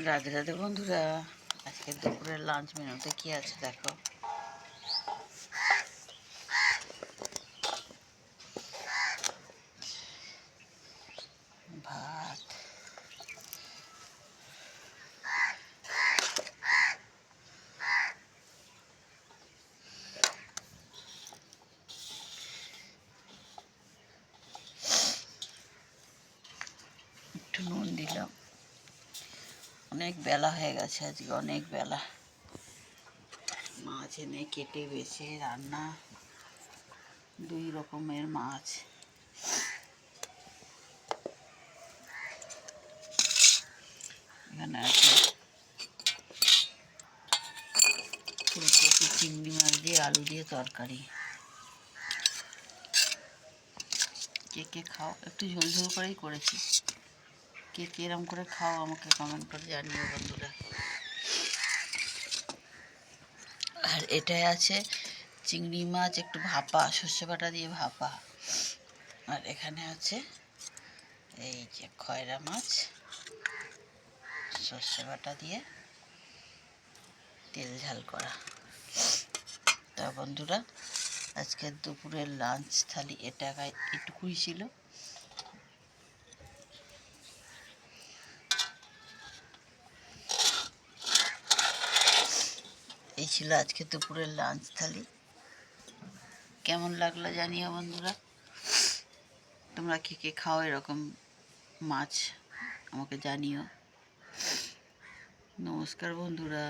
রাধে রাধে বন্ধুরা, আজকে দুপুরের লাঞ্চ মেনুতে কি আছে দেখো। ভাত, একটু নুন দিলাম। অনেক বেলা হয়ে গেছে, আজকে অনেক বেলা। মাছ এনে কেটে বেছে রান্না, 2 রকমের মাছ। এখানে আছে ফুলকপি, চিংড়ি মাছ দিয়ে আলু দিয়ে তরকারি। কে কে খাও, একটু ঝোল ঝোল করেই করেছি। কে কে এরম করে খাও আমাকে কমেন্ট করে জানিও বন্ধুরা। আর এটাই আছে চিংড়ি মাছ, একটু ভাপা, সর্ষে বাটা দিয়ে ভাপা। আর এখানে আছে এই যে খয়রা মাছ, সর্ষে বাটা দিয়ে তেল ঝাল করা। তা বন্ধুরা, আজকের দুপুরের লাঞ্চ থালি এটুকুই ছিল। এই ছিল আজকে দুপুরের লাঞ্চ থালি। কেমন লাগলো জানিও বন্ধুরা। তোমরা কে কে খাও এরকম মাছ আমাকে জানিও। নমস্কার বন্ধুরা।